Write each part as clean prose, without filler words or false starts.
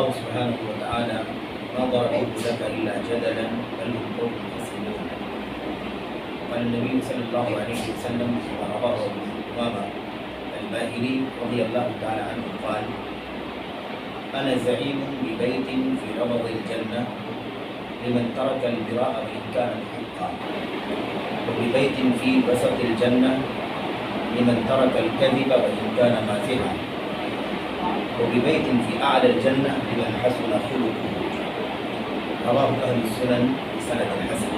اللہ سبحانہ وتعالی ما ضربوه لك الا جدلا بل هم قوم خصمون. قال النبي صلى الله عليه وسلم ورواه ابو امامه الباهلي رضي الله تعالى عنه قال: انا زعيم ببيت في ربض الجنه لمن ترك البراء وان كان محقا، وببيت في وسط الجنه لمن ترك الكذب وان كان مازحا، وببيت في اعلى الجنه لمن حسن خلقه. رواه اهل السنن بسند حسن.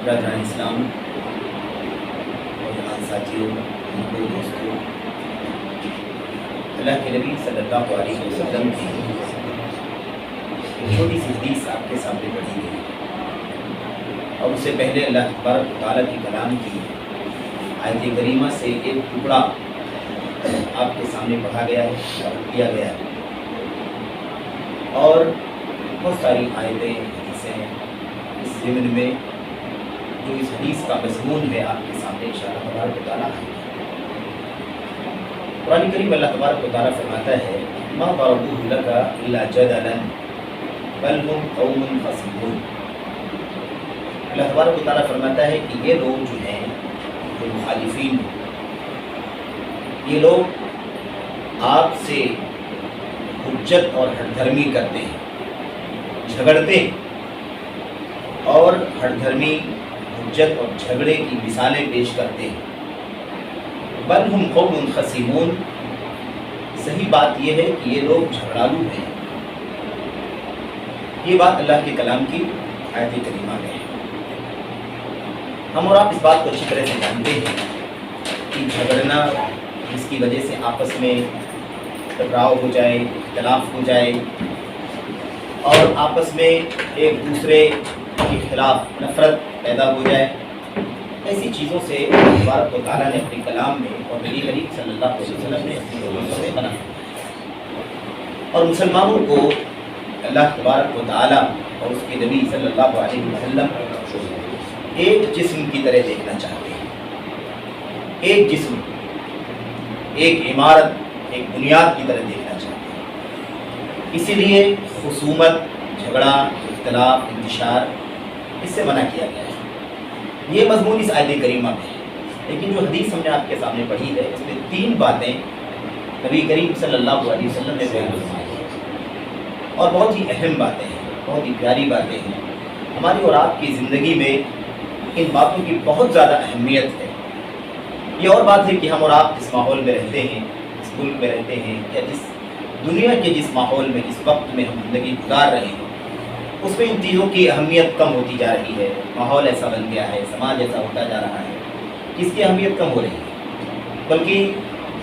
برادران اسلام اور جنان ساتھیوں، دوستوں، اللہ کے نبی صلی اللہ علیہ وسلم کی ایک چھوٹی سی حدیث آپ کے سامنے پڑھی گئی، اور اس سے پہلے اللہ تبارک و تعالیٰ کی کلام کی آیت کریمہ سے ایک ٹکڑا آپ کے سامنے پڑھا گیا ہے اور کیا گیا ہے، اور بہت ساری آیتیں حدیثیں ہیں اس ضمن میں جو اس حدیث کا مضمون ہے آپ کے سامنے انشاءاللہ تبارک و تعالیٰ ہے۔ قرآن کریم اللہ تبارک و تعالیٰ فرماتا ہے: ما ضربوه لك الا جدلا بل هم قوم خصمون۔ اللہ تبارک و تعالیٰ فرماتا ہے کہ یہ لوگ جو ہیں، جو مخالفین ہیں، یہ لوگ آپ سے حجت اور ہٹ دھرمی کرتے ہیں، جھگڑتے ہیں، اور ہٹ دھرمی، حجت اور جھگڑے کی مثالیں پیش کرتے ہیں۔ بل ہم قوم خصیمون، صحیح بات یہ ہے کہ یہ لوگ جھگڑالو ہیں۔ یہ بات اللہ کے کلام کی آیت کریمہ میں ہے۔ ہم اور آپ اس بات کو اچھی طرح سے جانتے ہیں کہ جھگڑنا، جس کی وجہ سے آپس میں ٹکراؤ ہو جائے، اختلاف ہو جائے، اور آپس میں ایک دوسرے کے خلاف نفرت پیدا ہو جائے، ایسی چیزوں سے تبارک و تعالیٰ نے اپنے کلام میں اور نبی کریم صلی اللہ علیہ وسلم نے اپنی حدیثوں میں منع کیا، اور مسلمانوں کو اللہ تبارک و تعالیٰ اور اس کے نبی صلی اللہ علیہ وسلم ایک جسم کی طرح دیکھنا چاہتے ہیں، ایک جسم، ایک عمارت، ایک بنیاد کی طرح دیکھنا چاہتے ہیں۔ اسی لیے خصومت، جھگڑا، اختلاف، انتشار، اس سے منع کیا گیا ہے۔ یہ مضمون اس آیت کریمہ میں ہے، لیکن جو حدیث ہم نے آپ کے سامنے پڑھی ہے، اس میں 3 باتیں نبی کریم صلی اللہ علیہ وسلم نے بیان فرمائی ہیں، اور بہت ہی اہم باتیں ہیں، بہت ہی پیاری باتیں ہیں۔ ہماری اور آپ کی زندگی میں ان باتوں کی بہت زیادہ اہمیت ہے۔ یہ اور بات ہے کہ ہم اور آپ جس ماحول میں رہتے ہیں، جس ملک میں رہتے ہیں، یا جس دنیا کے جس ماحول میں، جس وقت میں ہم زندگی گزار رہے ہیں، اس میں ان چیزوں کی اہمیت کم ہوتی جا رہی ہے۔ ماحول ایسا بن گیا ہے، سماج ایسا ہوتا جا رہا ہے، اس کی اہمیت کم ہو رہی ہے، بلکہ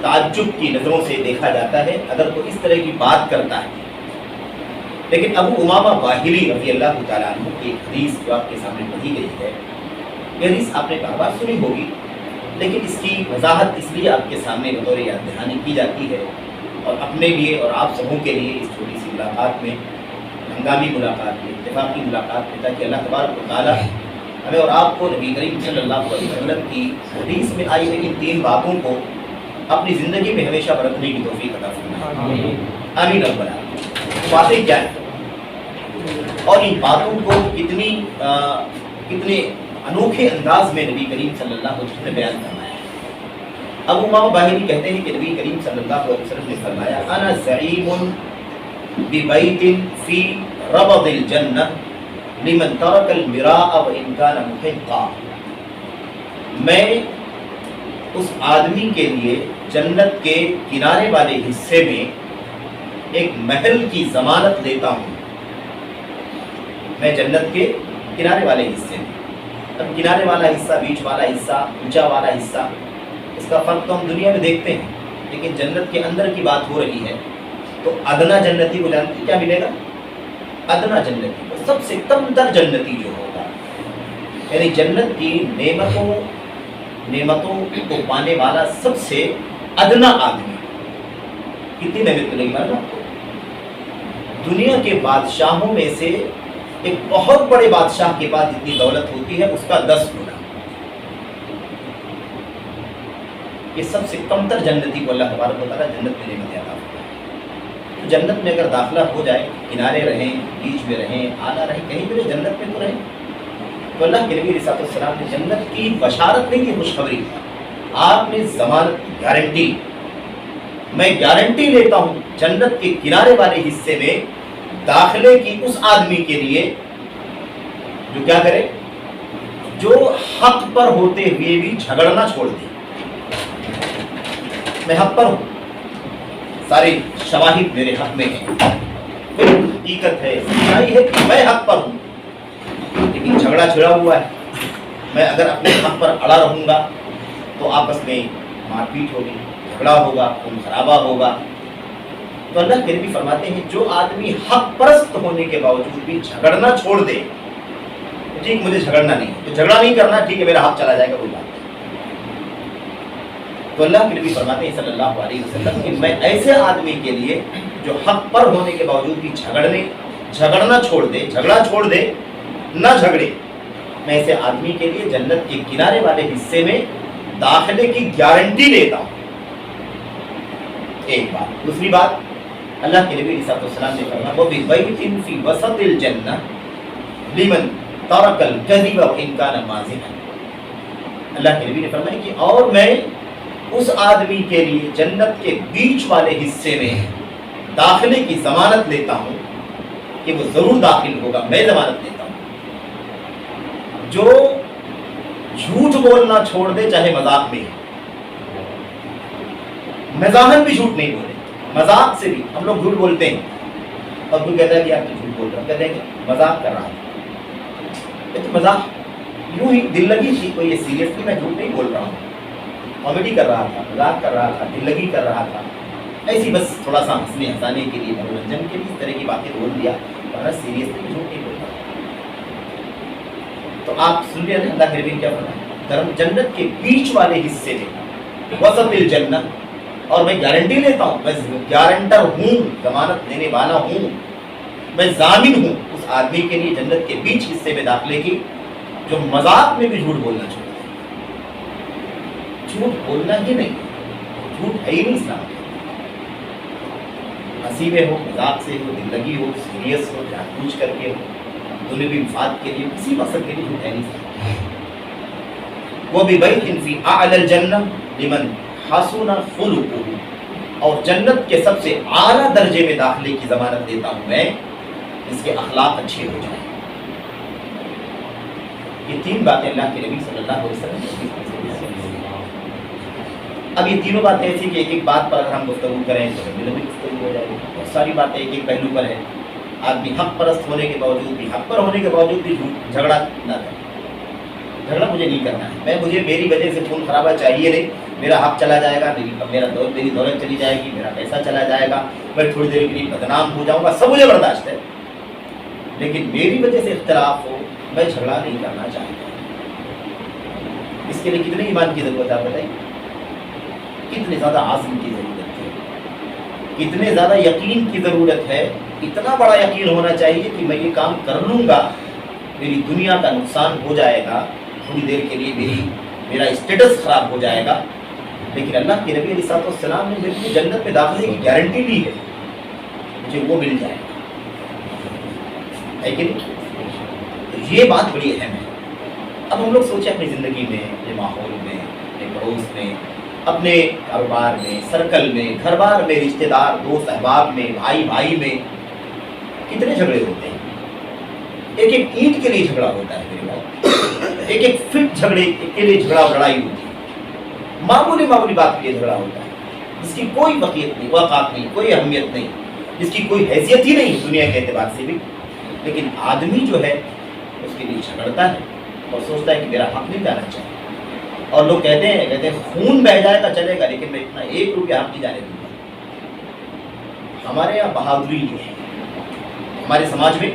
تعجب کی نظروں سے دیکھا جاتا ہے اگر کوئی اس طرح کی بات کرتا ہے۔ لیکن ابو امامہ باہلی رضی اللہ تعالیٰ عنہ کی ایک حدیث جو آپ کے سامنے پڑھی گئی ہے، یہ حدیث آپ نے کہا بار سنی ہوگی، لیکن اس کی وضاحت اس لیے آپ کے سامنے بطور یاد دہانی کی جاتی ہے، اور اپنے لیے اور آپ سبوں کے لیے اس چھوٹی سی ملاقات میں، ہنگامی ملاقات میں، اتفاقی ملاقات میں، تاکہ اللہ تبارک و تعالیٰ ہمیں اور آپ کو نبی کریم صلی اللہ علیہ وسلم کی حدیث میں آئی ہے ان 3 باتوں کو اپنی زندگی میں ہمیشہ برتنے کی توفیق عطا فرمائے۔ آمین رب العالمین۔ باتیں کیا ہیں اور ان باتوں کو کتنے انوکھے انداز میں نبی کریم صلی اللہ علیہ وسلم نے بیان فرمایا ہے۔ ابو امامہ باہلی کہتے ہیں کہ نبی کریم صلی اللہ علیہ وسلم نے فرمایا: انا زعیم ببیت فی ربض الجنہ لمن ترک المراء وان کان محقا۔ میں اس آدمی کے لیے جنت کے کنارے والے حصے میں ایک محل کی ضمانت لیتا ہوں۔ میں جنت کے کنارے والے حصے میں، اب کنارے والا حصہ، بیچ والا حصہ، اونچا والا حصہ، اس کا فرق تو ہم دنیا میں دیکھتے ہیں، لیکن جنت کے اندر کی بات ہو رہی ہے تو ادنا جنتی کو جانتے کیا ملے گا؟ ادنا جنتی کو، سب سے کم تر جنتی جو ہوگا، یعنی جنت کی نعمتوں کو پانے والا سب سے ادنا آدمی، کتنی نعمت ملے گی نا؟ دنیا کے بادشاہوں میں سے ایک بہت بڑے بادشاہ کے پاس جتنی دولت ہوتی ہے اس کا 10 گنا۔ یہ سب سے کم تر جنتی کو اللہ تبارک و تعالیٰ جنت میں نعمت عطا فرمائے۔ تو جنت میں اگر داخلہ ہو جائے، کنارے رہیں، بیچ میں رہیں، آنا رہیں، کہیں بھی جنت میں تو رہیں۔ تو اللہ کے نبی علیہ السلام نے جنت کی بشارت نہیں کی، خوشخبری، آپ نے ضمانت کی، گارنٹی، میں گارنٹی لیتا ہوں جنت کے کنارے والے حصے میں داخلے کی اس آدمی کے لیے جو کیا کرے، جو حق پر ہوتے ہوئے بھی جھگڑنا چھوڑ دے۔ میں حق پر ہوں، ساری شواہد میرے حق میں ہیں، حقیقت ہے، سچائی ہے کہ میں حق پر ہوں، لیکن جھگڑا چھڑا ہوا ہے، میں اگر اپنے حق پر اڑا رہوں گا تو آپس میں مار پیٹ ہوگی، جھگڑا ہوگا، خون خرابہ ہوگا۔ تو اللہ کے نبی فرماتے ہیں جو آدمی حق پرست ہونے کے باوجود بھی جھگڑنا چھوڑ دے، ٹھیک مجھے جھگڑنا نہیں، تو جھگڑا نہیں کرنا، ٹھیک ہے میرا حق چلا جائے گا، کوئی بات نہیں۔ تو اللہ کے نبی فرماتے ہیں صلی اللہ علیہ وسلم کہ میں ایسے آدمی کے لیے جو حق پر ہونے کے باوجود بھی جھگڑنا چھوڑ دے، جھگڑا چھوڑ دے، نہ جھگڑے، میں ایسے آدمی کے لیے جنت کے کنارے والے حصے میں داخلے کی گارنٹی لیتا ہوں۔ ایک بات۔ دوسری بات، اللہ کے نبی علیہ السلام نے فرمایا وَبِبَيْتٍ فِي وَسَطِ الْجَنَّةِ لِمَنْ تَرَكَ الْكَذِبَ وَإِنْ كَانَ مَازِحًا۔ اللہ کے نبی نے فرمایا کہ اور میں اس آدمی کے لیے جنت کے بیچ والے حصے میں داخلے کی ضمانت لیتا ہوں کہ وہ ضرور داخل ہوگا، میں ضمانت لیتا ہوں، جو جھوٹ بولنا چھوڑ دے چاہے مذاق میں، مزاحن بھی جھوٹ نہیں بولے، مذاق سے بھی ہم لوگ جھوٹ بولتے ہیں، اور کوئی کہتا ہے کہ آپ جھوٹ بول رہے ہیں، کہتے ہیں کہ مذاق کر رہا تھا، تو مذاق یوں ہی دل لگی تھی، کوئی یہ سیریسلی میں جھوٹ نہیں بول رہا ہوں، کامیڈی کر رہا تھا، مذاق کر رہا تھا، دل لگی کر رہا تھا، ایسی بس تھوڑا سا ہنسنے ہنسانے کے لیے، منورنجن کے لیے اس طرح کی باتیں بول دیا، ورنہ سیریسلی میں جھوٹ نہیں بول رہا۔ تو آپ سن رہے ہیں اللہ کے نبی نے کیا فرمایا، جنت کے بیچ والے حصے میں وسط الجنہ، اور میں گارنٹی لیتا ہوں، میں گارنٹر ہوں، ضمانت دینے والا ہوں، میں ضامن ہوں اس آدمی کے لیے جنت کے بیچ حصے میں داخلے کی جو مذاق میں بھی جھوٹ بولنا چھوڑ دے۔ جھوٹ بولنا ہی نہیں، جھوٹ ہے ہی نہیں اسلام میں، ہنسی میں ہو، مذاق سے ہو، دل لگی ہو، سیریس ہو، جان بوجھ کر کے ہو، دنیوی مفاد کے لیے، کسی مقصد کے لیے جھوٹ ہے نہیں۔ وہ بھی بیت فی اعلی الجنہ لمن حسن خلقہ، اور جنت کے سب سے اعلیٰ درجے میں داخلے کی ضمانت دیتا ہوں میں جس کے اخلاق اچھے ہو جائیں۔ یہ تین باتیں اللہ کے نبی صلی اللہ علیہ وسلم۔ اب یہ تینوں باتیں ایسی کہ ایک ایک بات پر اگر ہم گفتگو کریں تو لمبی گفتگو ہو جائے گی، بہت ساری باتیں ایک ایک پہلو پر ہے۔ آدمی حق پرست ہونے کے باوجود بھی، حق پر ہونے کے باوجود بھی جھگڑا نہ کرے، جھگڑا مجھے نہیں کرنا ہے، مجھے میری وجہ سے خون خرابہ چاہیے نہیں، میرا حق چلا جائے گا، میری دولت چلی جائے گی، میرا پیسہ چلا جائے گا، میں تھوڑی دیر کے لیے بدنام ہو جاؤں گا، سب مجھے برداشت ہے، لیکن میری وجہ سے اختلاف ہو، میں جھگڑا نہیں کرنا چاہتا۔ اس کے لیے کتنے ایمان کی ضرورت ہے آپ بتائیے، کتنے زیادہ عزم کی ضرورت ہے، کتنے زیادہ یقین کی ضرورت ہے، اتنا بڑا یقین ہونا چاہیے کہ میں یہ کام کر لوں گا، میری دنیا کا نقصان ہو جائے گا، تھوڑی دیر کے لیے میرا اسٹیٹس خراب ہو جائے گا، لیکن اللہ کے نبی علیہ السلام نے میرے جنت میں داخلے کی گارنٹی دی ہے، مجھے وہ مل جائے گا، ہے کہ نہیں؟ تو یہ بات بڑی اہم ہے۔ اب ہم لوگ سوچیں اپنی زندگی میں، اپنے ماحول میں، اپنے پڑوس میں، اپنے کاروبار میں، سرکل میں، گھر بار میں، رشتہ دار، دوست احباب میں، بھائی بھائی میں کتنے جھگڑے ہوتے ہیں، ایک ایک اینٹ کے لیے جھگڑا ہوتا ہے میرے بھائی، ایک ایک فٹ جھگڑے کے لیے جھگڑا لڑائی ہوتی ہے، معمولی بات کے لیے جھگڑا ہوتا ہے، جس کی کوئی وقیت نہیں، وقات نہیں، کوئی اہمیت نہیں، جس کی کوئی حیثیت ہی نہیں دنیا کے اعتبار سے بھی، لیکن آدمی جو ہے اس کے لیے جھگڑتا ہے اور سوچتا ہے کہ میرا حق نہیں جانا چاہیے، اور لوگ کہتے ہیں خون بہہ جائے گا چلے گا، لیکن میں اتنا 1 روپیہ حق نہیں جانے دوں گا۔ ہمارے یہاں بہادری یہ ہے، ہمارے سماج میں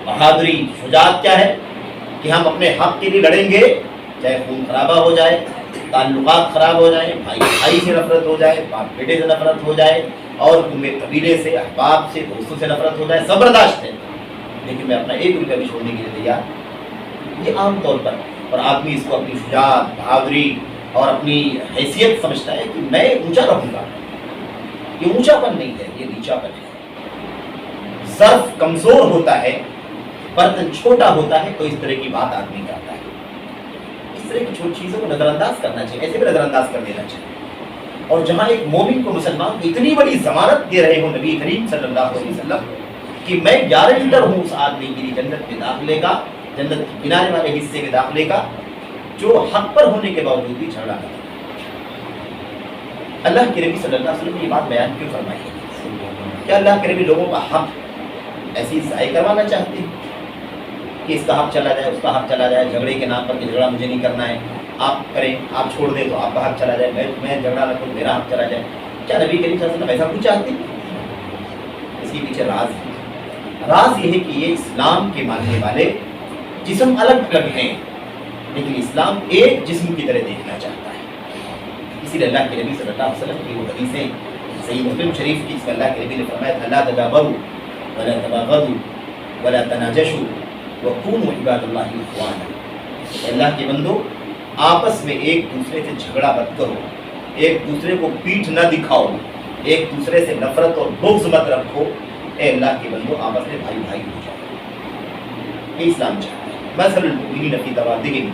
بہادری، شجاعت کیا ہے کہ ہم اپنے حق کے لیے لڑیں گے، چاہے خون خرابہ ہو جائے، تعلقات خراب ہو جائیں، بھائی سے نفرت ہو جائے، باپ بیٹے سے نفرت ہو جائے، اور قبیلے سے، احباب سے، دوستوں سے نفرت ہو جائے، سب برداشت ہے، لیکن میں اپنا 1 روپیہ بھی چھوڑنے کے لیے تیار۔ یہ عام طور پر، اور آدمی اس کو اپنی شجاعت، بہادری اور اپنی حیثیت سمجھتا ہے کہ میں اونچا رہوں گا۔ یہ اونچا پن نہیں ہے، یہ نیچا پن ہے۔ ظرف کمزور ہوتا ہے، برتن چھوٹا ہوتا ہے، تو اس طرح کی بات آدمی کرتا ہے. اس طرح کی چھوٹی چیزوں کو نظر انداز کرنا چاہیے، ایسے بھی نظر انداز کر دینا چاہیے. اور جہاں ایک مومن کو، مسلمان کو اتنی بڑی ضمانت دے رہے ہو نبی کریم صلی اللہ علیہ وسلم کہ میں گارنٹر ہوں اس آدمی کے لیے جنت میں داخلے کا، جنت کے کنارے والے حصے میں داخلے کا، جو حق پر ہونے کے باوجود بھی جھگڑا کرتا ہے. اللہ کے نبی صلی اللہ علیہ وسلم نے یہ بات بیان کیوں فرمائی ہے؟ کیا اللہ کے نبی لوگوں کا حق ایسے ہی ضائع کروانا چاہتے ہیں کہ اس کا حق چلا جائے، اس کا حق چلا جائے، جھگڑے کے نام پر کہ جھگڑا مجھے نہیں کرنا ہے، آپ کریں، آپ چھوڑ دیں تو آپ کا حق چلا جائے، میں جھگڑا نہ کروں میرا حق چلا جائے؟ کیا نبی کریم صلی اللہ علیہ وسلم ایسا کچھ چاہتے ہیں؟ اس کے پیچھے راز ہے. راز یہ ہے کہ یہ اسلام کے ماننے والے جسم الگ الگ ہیں، لیکن اسلام ایک جسم کی طرح دیکھنا چاہتا ہے. اسی لیے اللہ کے نبی صلی اللہ علیہ وسلم کی وہ حدیثیں صحیح مسلم شریف کی، اس میں اللہ کے نبی نے فرمایا لا تدابروا ولا تباغضوا ولا تناجشوا وكونوا عباد اللہ اخوانا. اللہ کے بندو، آپس میں ایک دوسرے سے جھگڑا مت کرو، ایک دوسرے کو پیٹھ نہ دکھاؤ، ایک دوسرے سے نفرت اور بغض مت رکھو. اے اللہ کے بندو، آپس میں بھائی بھائی ہو جاؤ. یہ اسلام چاہتا ہے. مثل المؤمنین فی توادهم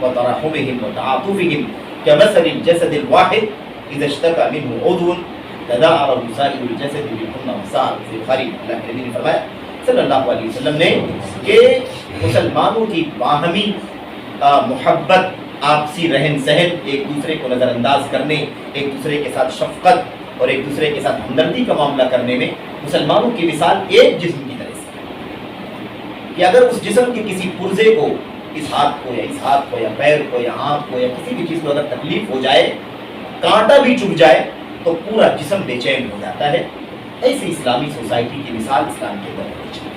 وتراحمهم وتعاطفهم كمثل الجسد الواحد اذا اشتكى منه عضو تداعى له سائر الجسد بالحمى والسهر. بخاری. اللہ کے نبی نے فرمایا صلی اللہ علیہ وسلم نے کہ مسلمانوں کی باہمی محبت، آپسی رہن سہن، ایک دوسرے کو نظر انداز کرنے، ایک دوسرے کے ساتھ شفقت اور ایک دوسرے کے ساتھ ہمدردی کا معاملہ کرنے میں مسلمانوں کی مثال ایک جسم کی طرح سے، کہ اگر اس جسم کے کسی پرزے کو، اس ہاتھ کو یا اس ہاتھ کو یا پیر کو یا آنکھ کو یا کسی بھی چیز کو اگر تکلیف ہو جائے، کانٹا بھی چبھ جائے تو پورا جسم بے چین ہو جاتا ہے. ایسی اسلامی سوسائٹی کی مثال اسلام کے اندر ہونی چاہیے.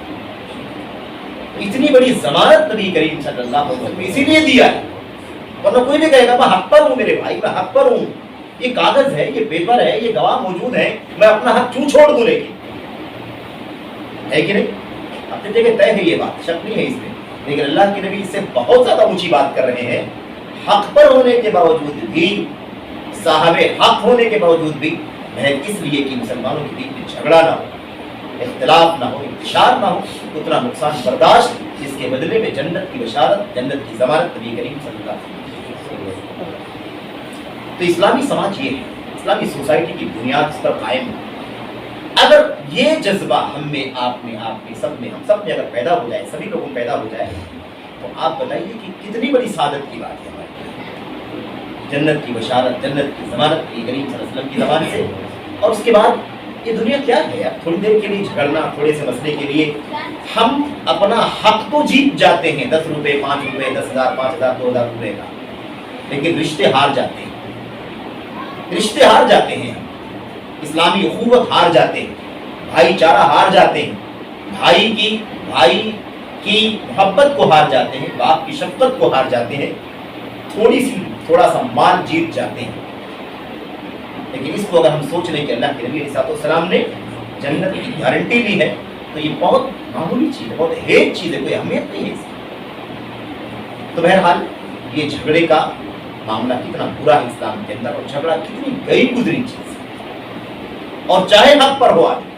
اتنی بڑی ضمانت نبی کریم صلی اللہ علیہ وسلم نے اسی لیے دیا ہے، ورنہ کوئی بھی کہے گا میں حق پر ہوں میرے بھائی، میں حق پر ہوں، یہ کاغذ ہے، یہ پیپر ہے، یہ گواہ موجود ہے، میں اپنا حق کیوں چھوڑ دوں؟ لیکن ہے کہ نہیں؟ اپنی جگہ طے ہے، یہ بات شک نہیں ہے اس میں. لیکن اللہ کے نبی اس سے بہت زیادہ اونچی بات کر رہے ہیں. حق پر ہونے کے باوجود بھی، صاحب حق ہونے کے باوجود بھی، محض اس لیے کہ مسلمانوں کے بیچ میں جھگڑا نہ ہو، اختلاف نہ ہو، انتشار نہ ہو، اتنا نقصان برداشت، جس کے بدلے میں جنت کی بشارت، جنت کی ضمانت نبی کریم صلی اللہ علیہ وسلم. تو اسلامی سماج یہ ہے، اسلامی سوسائٹی کی بنیاد اس پر قائم ہے. اگر یہ جذبہ ہم میں، آپ میں، آپ میں، سب میں، ہم سب میں اگر پیدا ہو جائے، سبھی لوگوں میں پیدا ہو جائے، تو آپ بتائیے کہ کتنی بڑی سعادت کی بات ہے ہمارے لیے. جنت کی بشارت، جنت کی ضمانت نبی کریم صلی اللہ علیہ وسلم کی زبان سے. اور اس کے بعد یہ دنیا کیا ہے یار؟ تھوڑی دیر کے لیے جھگڑنا، تھوڑے سے مسئلے کے لیے ہم اپنا حق تو جیت جاتے ہیں، 10 روپے، 5 روپے، 10,000، 5,000، 2,000 روپے کا، لیکن رشتے ہار جاتے ہیں، رشتے ہار جاتے ہیں، اسلامی اخوت ہار جاتے ہیں، بھائی چارہ ہار جاتے ہیں، بھائی کی محبت کو ہار جاتے ہیں، باپ کی شفقت کو ہار جاتے ہیں، تھوڑا سا مال جیت جاتے ہیں. لیکن اس کو اگر ہم سوچ لیں کہ اللہ کے نبی علیہ السلام نے جنت کی گارنٹی لی ہے، تو یہ بہت معمولی چیز ہے، بہت ہیج چیز ہے، کوئی اہمیت نہیں ہے اس کی. تو بہرحال یہ جھگڑے کا معاملہ کتنا برا ہے اسلام کے اندر، اور جھگڑا کتنی گئی گزری چیز ہے. اور چاہے حق پر ہو آدمی،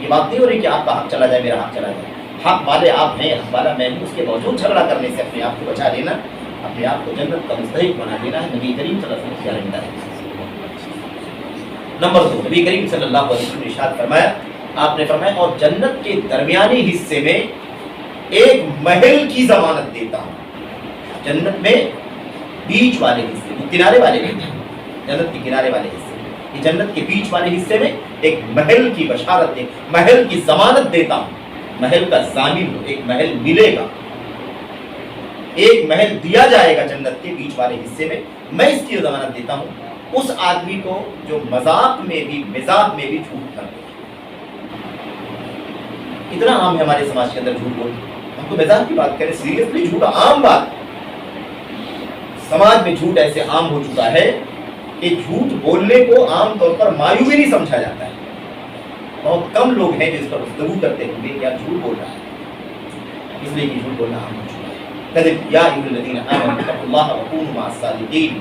یہ بات نہیں ہو رہی کہ آپ کا حق چلا جائے، میرا حق چلا جائے. حق والے آپ ہیں، حق والا میں ہوں، اس کے باوجود جھگڑا کرنے سے اپنے آپ کو بچا لینا، اپنے آپ کو جنت کا مستحق بنا دینا ہے. نبی کریم صلی اللہ علیہ وسلم کی گارنٹی ہے. نمبر 2، نبی کریم صلی اللہ علیہ وسلم نے ارشاد فرمایا، آپ نے فرمایا اور جنت کے درمیانی حصے میں ایک محل کی ضمانت دیتا ہوں. جنت میں بیچ والے حصے، کنارے والے حصے، جنت کے کنارے والے حصے، یہ جنت کے بیچ والے حصے میں ایک محل کی بشارت دے، محل کی ضمانت دیتا ہوں. محل کا ضامن ہو، ایک محل ملے گا، ایک محل دیا جائے گا جنت کے بیچ والے حصے میں. میں اس کی ضمانت دیتا ہوں اس آدمی کو جو مذاق میں بھی، مزاح میں بھی جھوٹ کر دے. اتنا عام ہے ہمارے سماج کے اندر جھوٹ بولنا. ہم تو مزاح کی بات کریں، سیریسلی جھوٹ عام بات. سماج میں جھوٹ ایسے عام ہو چکا ہے کہ جھوٹ بولنے کو عام طور پر مایوب نہیں سمجھا جاتا ہے. بہت کم لوگ ہیں جو اس پر گفتگو کرتے ہوئے یا جھوٹ بول رہا ہے، اس لیے کہ جھوٹ بولنا عام ہو چکا ہے. کذب یا ایھا الذین آمنوا اتقوا اللہ وکونوا مع الصادقین.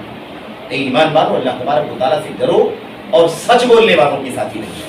اے ایمان والو، اللہ تبارک و تعالیٰ سے ڈرو اور سچ بولنے والوں کے ساتھی رہو.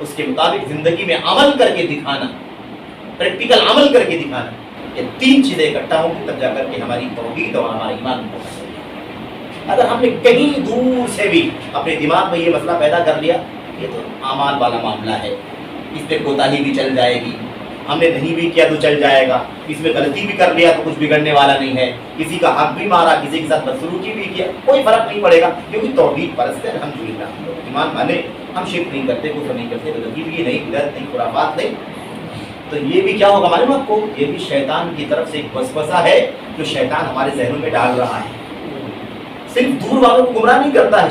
اس کے مطابق زندگی میں عمل کر کے دکھانا، پریکٹیکل عمل کر کے دکھانا، یہ تین چیزیں اکٹھا ہوں گی تب جا کر کے ہماری توحید اور ہمارا ایمان ہو سکے۔ اگر ہم نے کہیں دور سے بھی اپنے دماغ میں یہ مسئلہ پیدا کر لیا، یہ تو اعمال والا معاملہ ہے، اس پہ کوتاہی بھی چل جائے گی، ہم نے نہیں بھی کیا تو چل جائے گا، اس میں غلطی بھی کر لیا تو کچھ بگڑنے والا نہیں ہے، کسی کا حق بھی مارا، کسی کے ساتھ بدسلوکی بھی کیا، کوئی فرق نہیں پڑے گا، کیونکہ توحید پرست ہے الحمدللہ، ایمان والے، ہم شرک نہیں کرتے، کفر نہیں کرتے، بدعتگی نہیں، بدعت نہیں، خرافات نہیں۔ تو یہ بھی کیا ہوگا معلوم آپ کو، یہ بھی شیطان کی طرف سے ایک وسوسہ ہے جو شیطان ہمارے ذہنوں میں ڈال رہا ہے۔ صرف دور والوں کو گمراہ نہیں کرتا ہے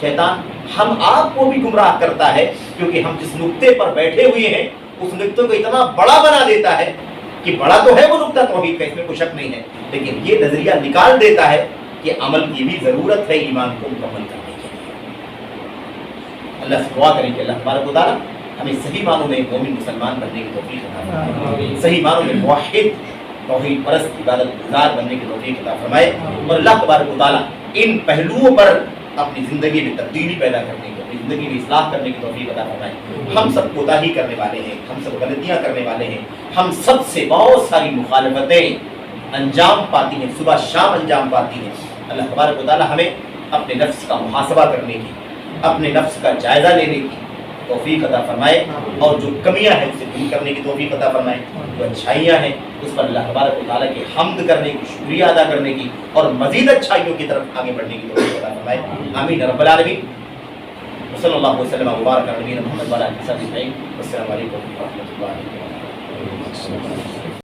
شیطان ہم آپ کو بھی گمراہ کرتا ہے، کیونکہ ہم جس نقطے پر بیٹھے ہوئے ہیں اس نقطے کو اتنا بڑا بنا دیتا ہے کہ بڑا تو ہے وہ نقطہ توحید کا، اس میں کوئی شک نہیں ہے، لیکن یہ نظریہ نکال دیتا ہے کہ عمل کی بھی ضرورت ہے ایمان کو مکمل کرنے کے لیے۔ اللہ سے دعا کریں کہ اللہ تبارک و تعالیٰ ہمیں صحیح معنوں میں مومن مسلمان بننے کی توفیق عطا فرمائے، صحیح معنوں میں موحد توحید پرست عبادت گزار بننے کی توفیق عطا فرمائے، اور اللہ تبارک و تعالیٰ ان پہلوؤں پر اپنی زندگی میں تبدیلی پیدا کرنے کی، اپنی زندگی میں اصلاح کرنے کی توفیق عطا فرمائے۔ ہم سب کوتاہی کرنے والے ہیں، ہم سب غلطیاں کرنے والے ہیں، ہم سب سے بہت ساری مخالفتیں انجام پاتی ہیں، صبح شام انجام پاتی ہیں۔ اللہ تبارک و تعالیٰ ہمیں اپنے نفس کا محاسبہ کرنے کی، اپنے نفس کا جائزہ لینے کی توفیق عطا فرمائے، اور جو کمیاں ہیں اسے دور کرنے کی توفیق عطا فرمائے، جو اچھائیاں ہیں اس پر اللہ تبارک و تعالیٰ کی حمد کرنے کی، شکریہ ادا کرنے کی، اور مزید اچھائیوں کی طرف آگے بڑھنے کی توفیق عطا فرمائے۔ آمین رب العالمین۔ صلی اللہ وسلم و بارک علی نبینا محمد و علی آلہ وصحبہ اجمعین۔ السلام علیکم و رحمۃ اللہ وبرکاتہ۔